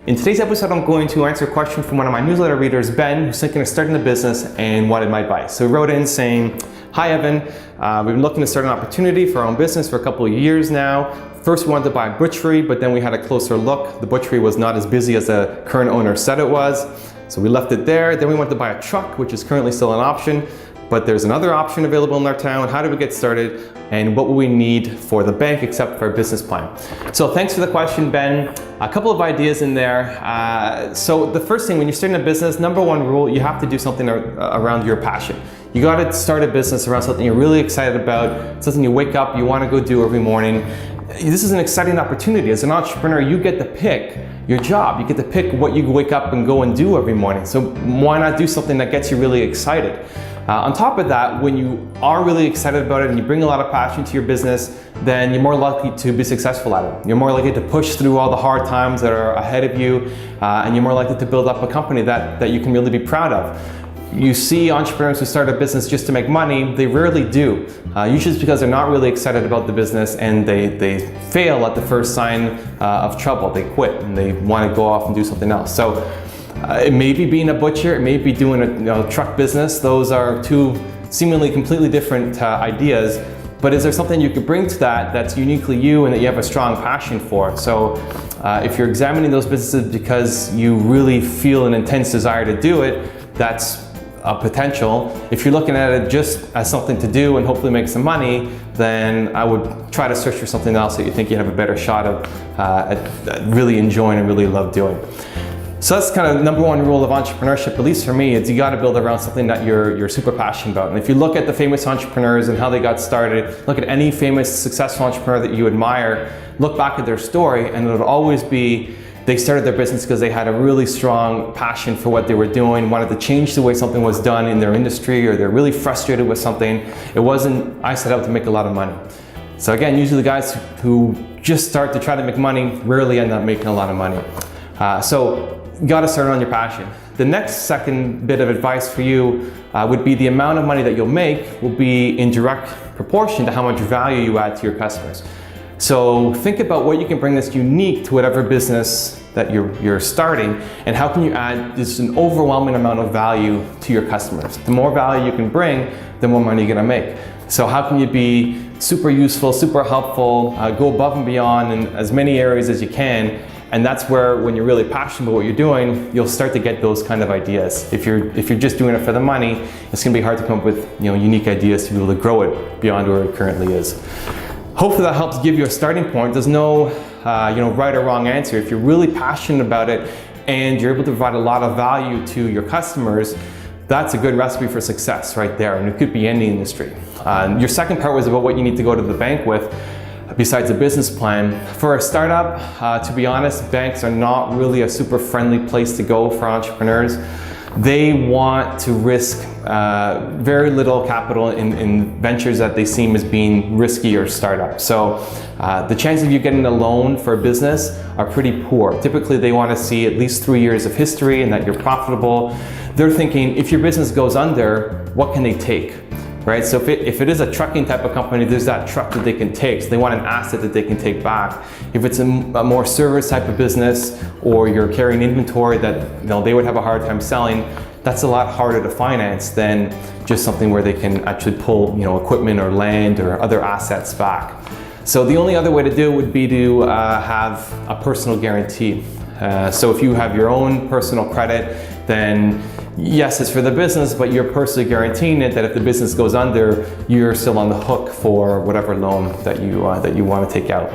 In today's episode, I'm going to answer a question from one of my newsletter readers, Ben, who's thinking of starting a business and wanted my advice. So he wrote in saying, "Hi Evan, we've been looking to start an opportunity for our own business for a couple of years now. First we wanted to buy a butchery, but then we had a closer look. The butchery was not as busy as the current owner said it was. So we left it there. Then we wanted to buy a truck, which is currently still an option, but there's another option available in our town. How do we get started? And what will we need for the bank except for a business plan?" So thanks for the question, Ben. A couple of ideas in there. So the first thing, when you're starting a business, number one rule, you have to do something around your passion. You got to start a business around something you're really excited about, something you wake up, you want to go do every morning. This is an exciting opportunity. As an entrepreneur, you get to pick your job. You get to pick what you wake up and go and do every morning. So why not do something that gets you really excited? On top of that, when you are really excited about it and you bring a lot of passion to your business, then you're more likely to be successful at it. You're more likely to push through all the hard times that are ahead of you, and you're more likely to build up a company that you can really be proud of. You see entrepreneurs who start a business just to make money, they rarely do. Usually it's because they're not really excited about the business and they fail at the first sign of trouble. They quit and they want to go off and do something else. So it may be being a butcher, it may be doing a truck business. Those are two seemingly completely different ideas, but is there something you could bring to that that's uniquely you and that you have a strong passion for? So if you're examining those businesses because you really feel an intense desire to do it, that's a potential. If you're looking at it just as something to do and hopefully make some money, then I would try to search for something else that you think you have a better shot of at really enjoying and really love doing. So that's kind of number one rule of entrepreneurship, at least for me, is you got to build around something that you're super passionate about. And if you look at the famous entrepreneurs and how they got started, look at any famous successful entrepreneur that you admire, look back at their story, and it'll always be they started their business because they had a really strong passion for what they were doing, wanted to change the way something was done in their industry, or they're really frustrated with something. It wasn't, I set out to make a lot of money. So again, usually the guys who just start to try to make money rarely end up making a lot of money. So you got to start on your passion. The next second bit of advice for you would be the amount of money that you'll make will be in direct proportion to how much value you add to your customers. So think about what you can bring that's unique to whatever business that you're starting, and how can you add just an overwhelming amount of value to your customers. The more value you can bring, the more money you're gonna make. So how can you be super useful, super helpful, go above and beyond in as many areas as you can, and that's where, when you're really passionate about what you're doing, you'll start to get those kind of ideas. If you're just doing it for the money, it's gonna be hard to come up with unique ideas to be able to grow it beyond where it currently is. Hopefully that helps give you a starting point. There's no right or wrong answer. If you're really passionate about it and you're able to provide a lot of value to your customers, that's a good recipe for success right there, and it could be any industry. Your second part was about what you need to go to the bank with besides a business plan. For a startup, to be honest, banks are not really a super friendly place to go for entrepreneurs. They want to risk very little capital in ventures that they seem as being risky or startup. So the chances of you getting a loan for a business are pretty poor. Typically they want to see at least 3 years of history and that you're profitable. They're thinking, if your business goes under, what can they take? Right? So if it is a trucking type of company, there's that truck that they can take. So they want an asset that they can take back. If it's a more service type of business, or you're carrying inventory that they would have a hard time selling, that's a lot harder to finance than just something where they can actually pull equipment or land or other assets back. So the only other way to do it would be to have a personal guarantee. So if you have your own personal credit, then yes, it's for the business, but you're personally guaranteeing it that if the business goes under, you're still on the hook for whatever loan that you want to take out.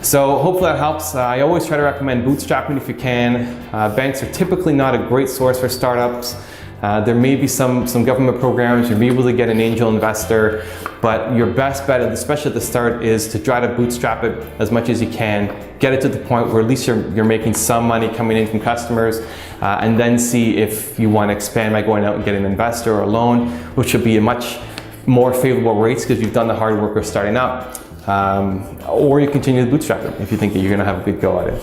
So hopefully that helps. I always try to recommend bootstrapping if you can. Banks are typically not a great source for startups. There may be some government programs, you may be able to get an angel investor, but your best bet, especially at the start, is to try to bootstrap it as much as you can. Get it to the point where at least you're making some money coming in from customers, and then see if you want to expand by going out and getting an investor or a loan, which would be a much more favorable rates because you've done the hard work of starting up. Or you continue to bootstrap it if you think that you're going to have a good go at it.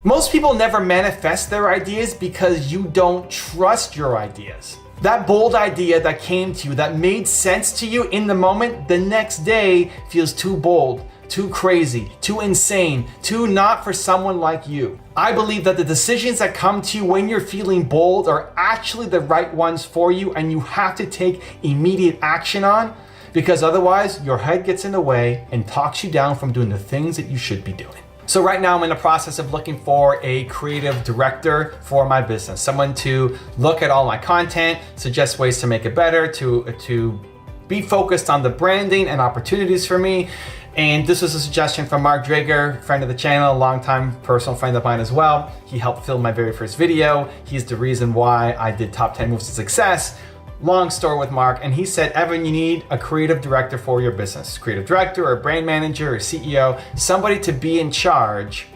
Most people never manifest their ideas because you don't trust your ideas. That bold idea that came to you, that made sense to you in the moment, the next day feels too bold, too crazy, too insane, too not for someone like you. I believe that the decisions that come to you when you're feeling bold are actually the right ones for you, and you have to take immediate action on, because otherwise your head gets in the way and talks you down from doing the things that you should be doing. So right now I'm in the process of looking for a creative director for my business, someone to look at all my content, suggest ways to make it better, to be focused on the branding and opportunities for me. And this was a suggestion from Mark Drager, friend of the channel, longtime personal friend of mine as well. He helped film my very first video. He's the reason why I did Top 10 Moves to Success. Long story with Mark, and he said, Evan, you need a creative director for your business. Creative director or brand manager or CEO, somebody to be in charge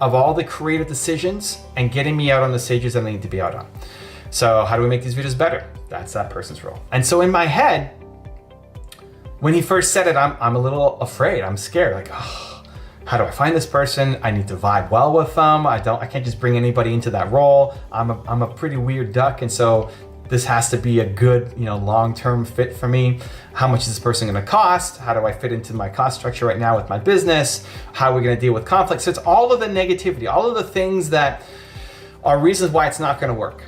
of all the creative decisions and getting me out on the stages that I need to be out on. So how do we make these videos better? That's that person's role. And so in my head, when he first said it, I'm a little afraid. I'm scared, like, oh, how do I find this person? I need to vibe well with them. I can't just bring anybody into that role. I'm a pretty weird duck, and so this has to be a good, long-term fit for me. How much is this person gonna cost? How do I fit into my cost structure right now with my business? How are we gonna deal with conflict? So it's all of the negativity, all of the things that are reasons why it's not gonna work.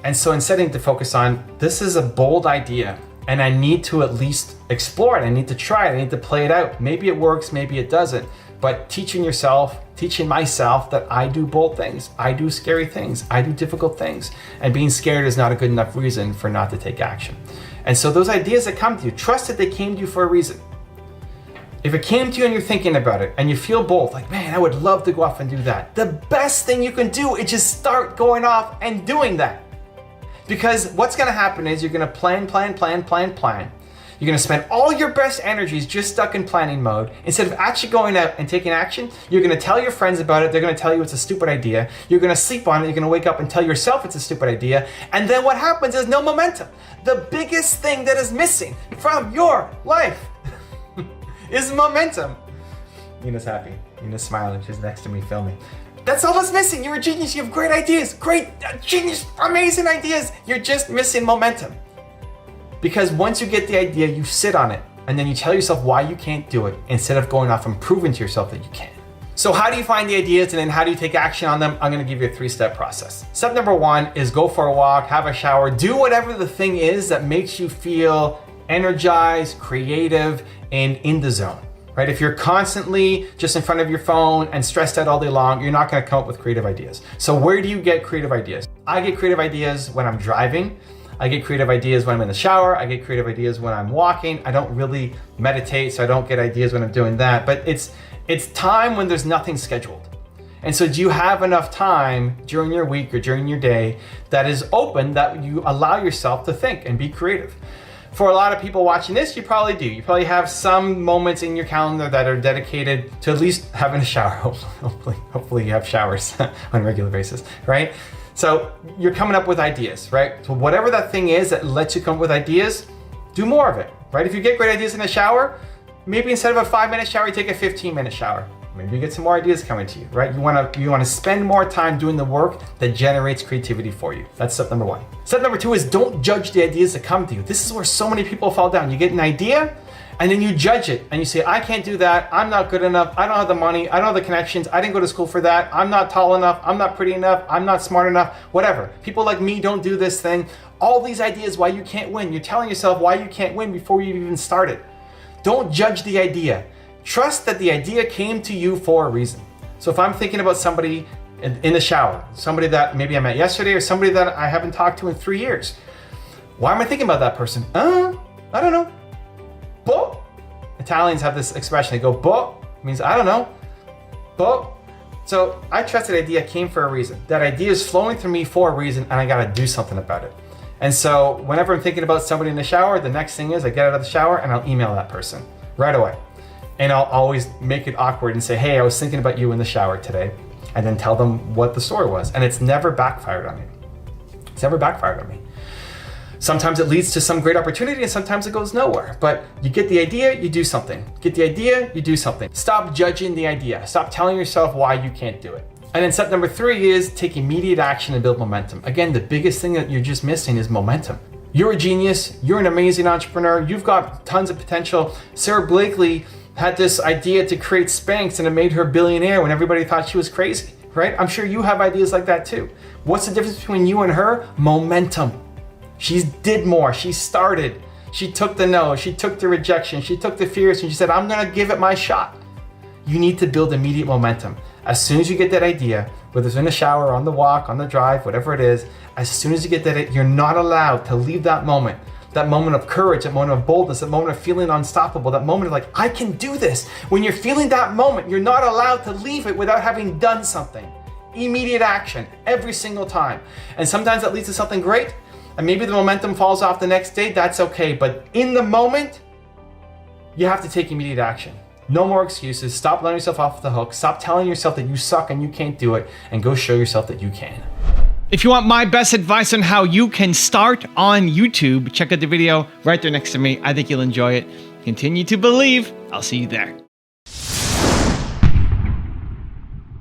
And so instead I need to focus on, this is a bold idea and I need to at least explore it. I need to try it, I need to play it out. Maybe it works, maybe it doesn't. But teaching myself that I do bold things, I do scary things, I do difficult things, and being scared is not a good enough reason for not to take action. And so those ideas that come to you, trust that they came to you for a reason. If it came to you and you're thinking about it and you feel bold, like, man, I would love to go off and do that. The best thing you can do is just start going off and doing that. Because what's gonna happen is you're gonna plan. You're gonna spend all your best energies just stuck in planning mode. Instead of actually going out and taking action, you're gonna tell your friends about it. They're gonna tell you it's a stupid idea. You're gonna sleep on it. You're gonna wake up and tell yourself it's a stupid idea. And then what happens is no momentum. The biggest thing that is missing from your life is momentum. Nina's happy. Nina's smiling. She's next to me filming. That's all that's missing. You're a genius. You have great ideas. Genius, amazing ideas. You're just missing momentum. Because once you get the idea, you sit on it and then you tell yourself why you can't do it instead of going off and proving to yourself that you can. So how do you find the ideas and then how do you take action on them? I'm gonna give you a 3-step process. Step number 1 is go for a walk, have a shower, do whatever the thing is that makes you feel energized, creative, and in the zone, right? If you're constantly just in front of your phone and stressed out all day long, you're not gonna come up with creative ideas. So where do you get creative ideas? I get creative ideas when I'm driving. I get creative ideas when I'm in the shower. I get creative ideas when I'm walking. I don't really meditate, so I don't get ideas when I'm doing that. But it's time when there's nothing scheduled. And so do you have enough time during your week or during your day that is open, that you allow yourself to think and be creative? For a lot of people watching this, you probably do. You probably have some moments in your calendar that are dedicated to at least having a shower. Hopefully you have showers on a regular basis, right? So you're coming up with ideas, right? So whatever that thing is that lets you come up with ideas, do more of it, right? If you get great ideas in the shower, maybe instead of a 5-minute shower, you take a 15-minute shower. Maybe you get some more ideas coming to you, right? You wanna spend more time doing the work that generates creativity for you. That's step number 1. Step number 2 is don't judge the ideas that come to you. This is where so many people fall down. You get an idea, and then you judge it and you say, I can't do that, I'm not good enough, I don't have the money, I don't have the connections, I didn't go to school for that, I'm not tall enough, I'm not pretty enough, I'm not smart enough, whatever. People like me don't do this thing. All these ideas why you can't win. You're telling yourself why you can't win before you even started. Don't judge the idea. Trust that the idea came to you for a reason. So if I'm thinking about somebody in the shower, somebody that maybe I met yesterday or somebody that I haven't talked to in 3 years, why am I thinking about that person? I don't know. Boh. Italians have this expression, they go, boh, means I don't know, boh. So I trust that idea came for a reason. That idea is flowing through me for a reason and I gotta do something about it. And so whenever I'm thinking about somebody in the shower, the next thing is I get out of the shower and I'll email that person right away. And I'll always make it awkward and say, hey, I was thinking about you in the shower today, and then tell them what the story was. And it's never backfired on me. It's never backfired on me. Sometimes it leads to some great opportunity and sometimes it goes nowhere. But you get the idea, you do something. Get the idea, you do something. Stop judging the idea. Stop telling yourself why you can't do it. And then step number 3 is take immediate action and build momentum. Again, the biggest thing that you're just missing is momentum. You're a genius, you're an amazing entrepreneur, you've got tons of potential. Sarah Blakely had this idea to create Spanx and it made her a billionaire when everybody thought she was crazy, right? I'm sure you have ideas like that too. What's the difference between you and her? Momentum. She did more. She started. She took the no. She took the rejection. She took the fears and she said, I'm going to give it my shot. You need to build immediate momentum. As soon as you get that idea, whether it's in the shower, on the walk, on the drive, whatever it is, as soon as you get that, you're not allowed to leave that moment of courage, that moment of boldness, that moment of feeling unstoppable, that moment of like, I can do this. When you're feeling that moment, you're not allowed to leave it without having done something. Immediate action every single time. And sometimes that leads to something great, and maybe the momentum falls off the next day, that's okay. But in the moment, you have to take immediate action. No more excuses. Stop letting yourself off the hook. Stop telling yourself that you suck and you can't do it, and go show yourself that you can. If you want my best advice on how you can start on YouTube, check out the video right there next to me. I think you'll enjoy it. Continue to believe. I'll see you there.